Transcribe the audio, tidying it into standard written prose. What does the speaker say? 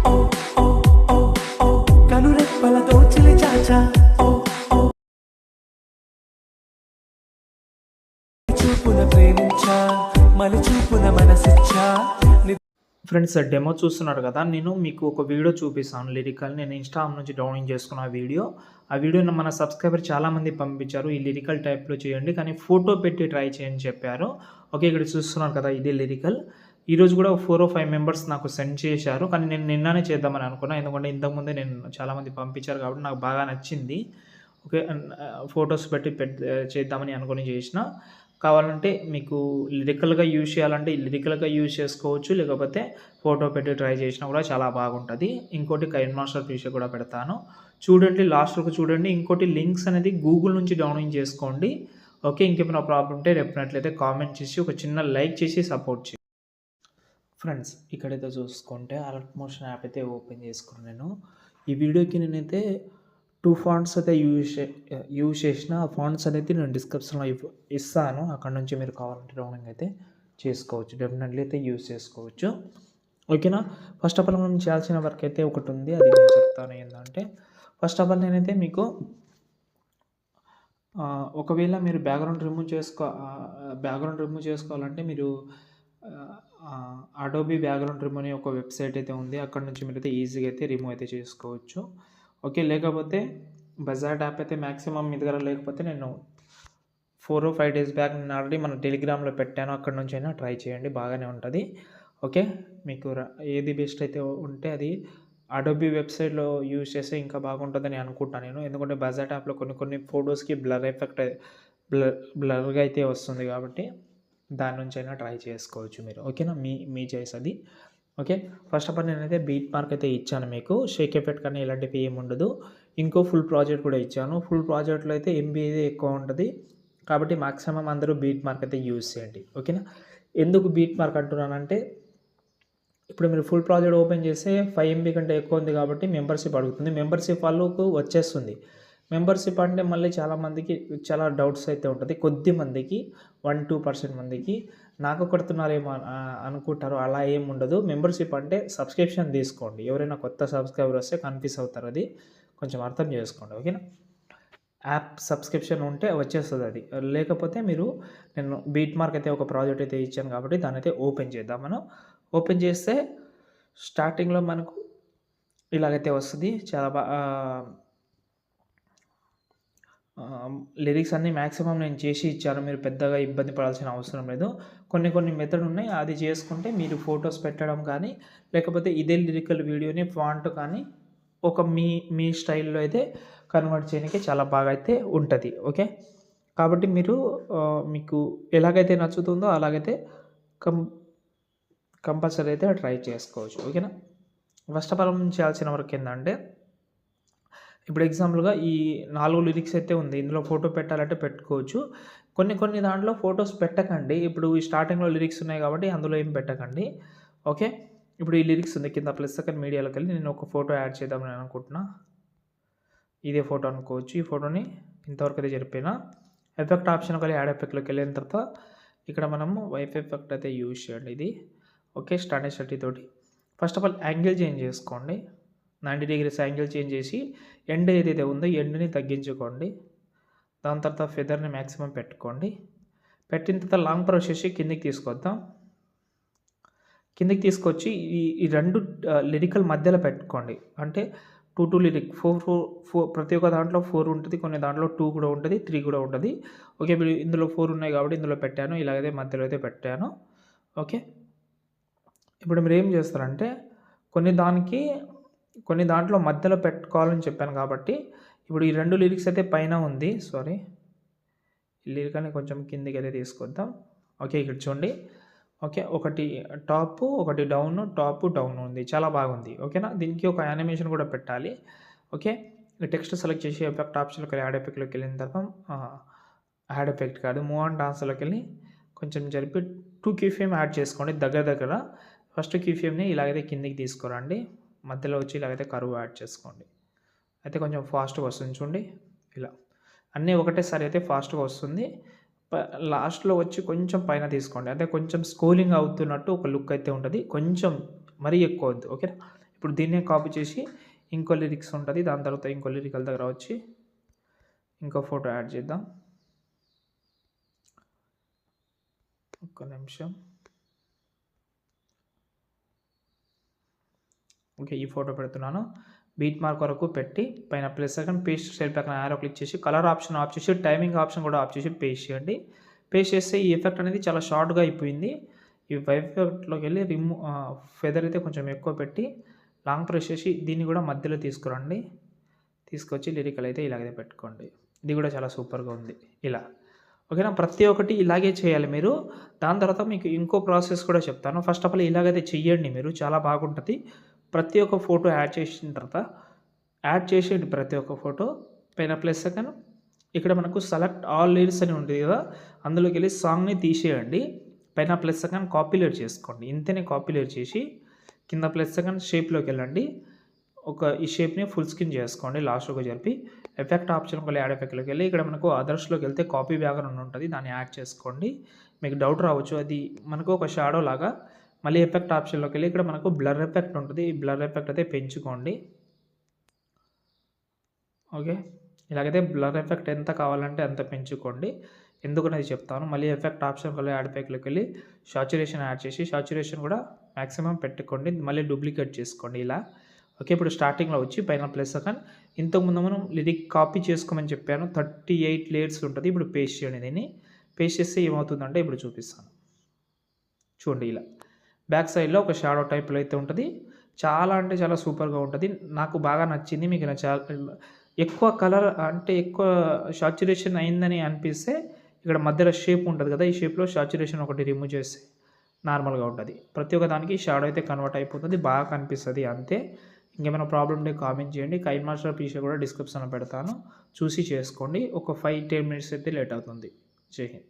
ఓ ఓ ఓ ఓ కనురెప్పలతో చిలి చాచా ఓ ఓ చూపున ప్రేమించా మలి చూపున మనసిచ్చా friends demo చూస్తున్నారు కదా, నేను మీకు ఒక వీడియో చూపిస్తాను లిరికల్. నేను ఇన్స్టాగ్రామ్ నుంచి డౌన్లోడ్ చేసుకున్న ఆ వీడియోని మన సబ్స్క్రైబర్ చాలామంది పంపించారు. ఈ లిరికల్ టైప్లో చేయండి కానీ ఫోటో పెట్టి ట్రై చేయని చెప్పారు. ఓకే, ఇక్కడ చూస్తున్నారు కదా, ఇది లిరికల్. ఈరోజు కూడా 4 or 5 మెంబర్స్ నాకు సెండ్ చేశారు, కానీ నేను నిన్ననే చేద్దామని అనుకున్నాను. ఎందుకంటే ఇంతకుముందే నేను చాలామంది పంపించారు కాబట్టి నాకు బాగా నచ్చింది. ఓకే, ఫొటోస్ పెట్టి చేద్దామని అనుకుని చేసిన. కావాలంటే మీకు లిరికల్గా యూజ్ చేయాలంటే లిరికల్గా యూజ్ చేసుకోవచ్చు, లేకపోతే ఫోటో పెట్టి ట్రై చేసినా కూడా చాలా బాగుంటుంది. ఇంకోటి కైన్ మాస్టర్ ఫీచర్ కూడా పెడతాను, చూడండి, లాస్ట్ వరకు చూడండి. ఇంకోటి లింక్స్ అనేది గూగుల్ నుంచి డౌన్లోడ్ చేసుకోండి. ఓకే, ఇంకేమైనా ప్రాబ్లం ఉంటే డెఫినెట్లయితే కామెంట్ చేసి ఒక చిన్న లైక్ చేసి సపోర్ట్ చేయండి. ఫ్రెండ్స్ ఇక్కడైతే చూసుకుంటే అలర్ట్ మోషన్ యాప్ అయితే ఓపెన్ చేసుకున్నాను. నేను ఈ వీడియోకి నేనైతే 2 ఫాంట్స్ అయితే యూజ్ చేసిన. ఆ ఫాంట్స్ అనేది నేను డిస్క్రిప్షన్లో ఇస్తాను, అక్కడ నుంచి మీరు కావాలంటే డౌన్లోడ్ అయితే చేసుకోవచ్చు, డెఫినెట్లీ అయితే యూజ్ చేసుకోవచ్చు. ఓకేనా. ఫస్ట్ ఆఫ్ ఆల్ మనం చేయాల్సిన వర్క్ అయితే ఒకటి ఉంది, అది నేను చెప్తాను. ఏంటంటే ఫస్ట్ ఆఫ్ ఆల్ నేనైతే మీకు ఒకవేళ మీరు బ్యాక్గ్రౌండ్ రిమూవ్ చేసుకోవాలంటే మీరు అడోబీ బ్యాక్గ్రౌండ్ రిమూవ్ అనే ఒక వెబ్సైట్ అయితే ఉంది, అక్కడ నుంచి మీరైతే ఈజీగా అయితే రిమూవ్ అయితే చేసుకోవచ్చు. ఓకే, లేకపోతే బజార్ యాప్ అయితే మ్యాక్సిమం మీ దగ్గర లేకపోతే నేను 4 or 5 days బ్యాక్ నేను ఆల్రెడీ మన టెలిగ్రామ్లో పెట్టాను, అక్కడ నుంచి అయినా ట్రై చేయండి, బాగానే ఉంటుంది. ఓకే, మీకు ఏది బెస్ట్ అయితే ఉంటే అది అడోబీ వెబ్సైట్లో యూజ్ చేస్తే ఇంకా బాగుంటుందని అనుకుంటాను నేను. ఎందుకంటే బజార్ యాప్లో కొన్ని ఫొటోస్కి బ్లర్ ఎఫెక్ట్ బ్లర్గా అయితే వస్తుంది కాబట్టి దాని నుంచి అయినా ట్రై చేసుకోవచ్చు మీరు. ఓకేనా, మీ చాయిస్ అది. ఓకే, ఫస్ట్ ఆఫ్ ఆల్ నేనైతే బీట్ మార్క్ అయితే ఇచ్చాను మీకు, షేక్ ఎఫెక్ట్ కానీ ఇలాంటివి ఏమి ఉండదు. ఇంకో ఫుల్ ప్రాజెక్ట్ కూడా ఇచ్చాను. ఫుల్ ప్రాజెక్ట్లో అయితే ఎంబీ అయితే ఎక్కువ ఉంటుంది కాబట్టి మాక్సిమం అందరూ బీట్ మార్క్ అయితే యూజ్ చేయండి. ఓకేనా. ఎందుకు బీట్ మార్క్ అంటున్నానంటే ఇప్పుడు మీరు ఫుల్ ప్రాజెక్ట్ ఓపెన్ చేస్తే 5 MB కంటే ఎక్కువ ఉంది కాబట్టి మెంబర్షిప్ అడుగుతుంది. మెంబర్షిప్ వాళ్ళకు వచ్చేస్తుంది. మెంబర్షిప్ అంటే మళ్ళీ చాలామందికి చాలా డౌట్స్ అయితే ఉంటుంది. కొద్ది మందికి 1-2% మందికి నాకు కడుతున్నారేమో అనుకుంటారు, అలా ఏం ఉండదు. మెంబర్షిప్ అంటే సబ్స్క్రిప్షన్ తీసుకోండి. ఎవరైనా కొత్త సబ్స్క్రైబర్ వస్తే కన్ఫ్యూజ్ అవుతారు, అది కొంచెం అర్థం చేసుకోండి. ఓకేనా, యాప్ సబ్స్క్రిప్షన్ ఉంటే వచ్చేస్తుంది అది. లేకపోతే మీరు నేను బీట్ మార్క్ అయితే ఒక ప్రాజెక్ట్ అయితే ఇచ్చాను కాబట్టి దాన్ని అయితే ఓపెన్ చేద్దాం. మనం ఓపెన్ చేస్తే స్టార్టింగ్లో మనకు ఇలాగైతే వస్తుంది. చాలా లిరిక్స్ అన్నీ మ్యాక్సిమం నేను చేసి ఇచ్చాను, మీరు పెద్దగా ఇబ్బంది పడాల్సిన అవసరం లేదు. కొన్ని మెథడ్ ఉన్నాయి, అది చేసుకుంటే మీరు ఫొటోస్ పెట్టడం కానీ లేకపోతే ఇదే లిరికల్ వీడియోని ఫాంట్ కానీ ఒక మీ స్టైల్లో అయితే కన్వర్ట్ చేయడానికి చాలా బాగా అయితే ఉంటుంది. ఓకే, కాబట్టి మీరు మీకు ఎలాగైతే నచ్చుతుందో అలాగైతే కంపల్సరీ అయితే ట్రై చేసుకోవచ్చు. ఓకేనా. ఫస్ట్ ఆఫ్ ఆల్ చేయాల్సిన వర్క్ ఏంటంటే ఇప్పుడు ఎగ్జాంపుల్గా ఈ 4 లిరిక్స్ అయితే ఉంది, ఇందులో ఫోటో పెట్టాలంటే పెట్టుకోవచ్చు. కొన్ని దాంట్లో ఫొటోస్ పెట్టకండి. ఇప్పుడు ఈ స్టార్టింగ్లో లిరిక్స్ ఉన్నాయి కాబట్టి అందులో ఏం పెట్టకండి. ఓకే, ఇప్పుడు ఈ లిరిక్స్ ఉంది కింద ప్లస్ సెకండ్ మీడియాలోకి వెళ్ళి నేను ఒక ఫోటో యాడ్ చేద్దామని అనుకుంటున్నా. ఇదే ఫోటో అనుకోవచ్చు. ఈ ఫోటోని ఇంతవరకు అయితే జరిపినా ఎఫెక్ట్ ఆప్షన్కి వెళ్ళి యాడ్ ఎఫెక్ట్లోకి వెళ్ళిన తర్వాత ఇక్కడ మనము వైఫ్ ఎఫెక్ట్ అయితే యూజ్ చేయండి. ఇది ఓకే, స్టాండర్డ్ షర్టీ తోటి first of all angle change చేసుకోండి. 90 degrees యాంగిల్ చేంజ్ చేసి ఎండ్ ఏదైతే ఉందో ఎండ్ని తగ్గించుకోండి. దాని తర్వాత ఫెదర్ని మ్యాక్సిమం పెట్టుకోండి. పెట్టిన తర్వాత లాంగ్ ప్రెస్ చేసి కిందికి తీసుకొద్దాం. కిందికి తీసుకొచ్చి ఈ 2 లిరికల్ మధ్యలో పెట్టుకోండి. అంటే 2 లిరిక్ 4 ప్రతి ఒక్క దాంట్లో 4 ఉంటుంది, కొన్ని దాంట్లో 2 కూడా ఉంటుంది, 3 కూడా ఉంటుంది. ఓకే, ఇప్పుడు ఇందులో 4 ఉన్నాయి కాబట్టి ఇందులో పెట్టాను, ఇలాగైతే మధ్యలో అయితే పెట్టాను. ఓకే, ఇప్పుడు మీరు ఏం చేస్తారంటే కొన్ని దాంట్లో మధ్యలో పెట్టుకోవాలని చెప్పాను కాబట్టి ఇప్పుడు ఈ 2 లిరిక్స్ అయితే పైన ఉంది. సారీ, ఈ లిరికల్ని కొంచెం కిందికి అయితే తీసుకొద్దాం. ఓకే, ఇక్కడ చూడండి. ఓకే, ఒకటి టాప్ ఒకటి డౌన్, టాప్ డౌన్ ఉంది, చాలా బాగుంది. ఓకేనా, దీనికి ఒక యానిమేషన్ కూడా పెట్టాలి. ఓకే, టెక్స్ట్ సెలెక్ట్ చేసి ఎఫెక్ట్ ఆప్షన్లోకి వెళ్ళి యాడ్ ఎఫెక్ట్లోకి వెళ్ళిన తర్వాత యాడ్ ఎఫెక్ట్ కాదు మూవ్ ఆన్ డాన్స్లోకి వెళ్ళి కొంచెం జరిపి 2 keyframe యాడ్ చేసుకోండి. దగ్గర ఫస్ట్ keyframeని ఇలాగైతే కిందికి తీసుకురండి, మధ్యలో వచ్చి ఇలాగైతే కరువు యాడ్ చేసుకోండి. అయితే కొంచెం ఫాస్ట్గా వస్తుంది చూడండి. ఇలా అన్నీ ఒకటేసారి అయితే ఫాస్ట్గా వస్తుంది. లాస్ట్లో వచ్చి కొంచెం పైన తీసుకోండి, అంటే కొంచెం స్క్రోలింగ్ అవుతున్నట్టు ఒక లుక్ అయితే ఉంటుంది. కొంచెం మరీ ఎక్కువ వద్దు. ఓకే, ఇప్పుడు దీన్నే కాపీ చేసి ఇంకో లిరిక్స్ ఉంటుంది, దాని తర్వాత ఇంకో లిరికల్ దగ్గర వచ్చి ఇంకో ఫోటో యాడ్ చేద్దాం. ఒక్క నిమిషం. ఓకే, ఈ ఫోటో పెడుతున్నాను. బీట్ మార్క్ వరకు పెట్టి పైన ప్లస్ సెకండ్ పేస్ట్ స్టైల్ పక్కన యారో క్లిక్ చేసి కలర్ ఆప్షన్ ఆఫ్ చేసి టైమింగ్ ఆప్షన్ కూడా ఆఫ్ చేసి పేస్ట్ చేయండి. పేస్ట్ చేస్తే ఈ ఎఫెక్ట్ అనేది చాలా షార్ట్గా అయిపోయింది. ఈ ఎఫెక్ట్లోకి వెళ్ళి ఫెదర్ అయితే కొంచెం ఎక్కువ పెట్టి లాంగ్ ప్రెస్ చేసి దీన్ని కూడా మధ్యలో తీసుకురండి. తీసుకొచ్చి లిరికల్ అయితే ఇలాగే పెట్టుకోండి. ఇది కూడా చాలా సూపర్గా ఉంది. ఇలా ఓకేనా, ప్రతి ఒక్కటి ఇలాగే చేయాలి మీరు. దాని తర్వాత మీకు ఇంకో ప్రాసెస్ కూడా చెప్తాను. ఫస్ట్ ఆఫ్ ఆల్ ఇలాగైతే చెయ్యండి మీరు, చాలా బాగుంటుంది. ప్రతి ఒక్క ఫోటో యాడ్ చేసిన తర్వాత యాడ్ చేసేయండి ప్రతి ఒక్క ఫోటో. పైన ప్లస్ సెకండ్ ఇక్కడ మనకు సెలెక్ట్ ఆల్ లిరిక్స్ అని ఉంటుంది కదా, అందులోకి వెళ్ళి సాంగ్ని తీసేయండి. పైన ప్లస్ సెకండ్ కాపీ లేట్ చేసుకోండి. ఇంతనే కాపీ లేట్ చేసి కింద ప్లస్ సెకండ్ షేప్లోకి వెళ్ళండి. ఈ షేప్ని ఫుల్ స్క్రీన్ చేసుకోండి. లాస్ట్లోకి జరిపి ఎఫెక్ట్ ఆప్షన్కి వెళ్ళి యాడ్ ఎఫెక్ట్లోకి వెళ్ళి ఇక్కడ మనకు అదర్స్లోకి వెళ్తే కాపీ బ్యాక్గ్రౌండ్ ఉంటుంది, దాన్ని యాడ్ చేసుకోండి. మీకు డౌట్ రావచ్చు, అది మనకు ఒక షాడో లాగా. మళ్ళీ ఎఫెక్ట్ ఆప్షన్లోకి వెళ్ళి ఇక్కడ మనకు బ్లర్ ఎఫెక్ట్ ఉంటుంది, ఈ బ్లర్ ఎఫెక్ట్ అయితే పెంచుకోండి. ఓకే, ఇలాగైతే బ్లర్ ఎఫెక్ట్ ఎంత కావాలంటే అంత పెంచుకోండి. ఎందుకనేది చెప్తాను. మళ్ళీ ఎఫెక్ట్ ఆప్షన్కి వెళ్ళి యాడ్ ఎఫెక్ట్లోకి వెళ్ళి సాచురేషన్ యాడ్ చేసి సాచురేషన్ కూడా మ్యాక్సిమం పెట్టుకోండి. మళ్ళీ డూప్లికేట్ చేసుకోండి ఇలా. ఓకే, ఇప్పుడు స్టార్టింగ్లో వచ్చి పైన ప్లస్ సెకండ్ ఇంతకుముందు మనం లిరిక్ కాపీ చేసుకోమని చెప్పాను, 38 లేయర్స్ ఉంటుంది. ఇప్పుడు పేస్ట్ చేయండి. దీన్ని పేస్ట్ చేస్తే ఏమవుతుందంటే ఇప్పుడు చూపిస్తాను చూడండి. ఇలా బ్యాక్ సైడ్లో ఒక షాడో టైప్లో అయితే ఉంటుంది. చాలా అంటే చాలా సూపర్గా ఉంటుంది. నాకు బాగా నచ్చింది. మీకు ఎక్కువ కలర్ అంటే ఎక్కువ సాచురేషన్ అయిందని అనిపిస్తే ఇక్కడ మధ్యలో షేప్ ఉంటుంది కదా, ఈ షేప్లో సాచురేషన్ ఒకటి రిమూవ్ చేస్తే నార్మల్గా ఉంటుంది. ప్రతి ఒక్క దానికి షాడో అయితే కన్వర్ట్ అయిపోతుంది, బాగా కనిపిస్తుంది అంతే. ఇంకేమైనా ప్రాబ్లం ఉంటే కామెంట్ చేయండి. కైన్ మాస్టర్ పీసీ కూడా డిస్క్రిప్షన్లో పెడతాను, చూసి చేసుకోండి. ఒక 5-10 మినిట్స్ అయితే లేట్ అవుతుంది. జై హింద్.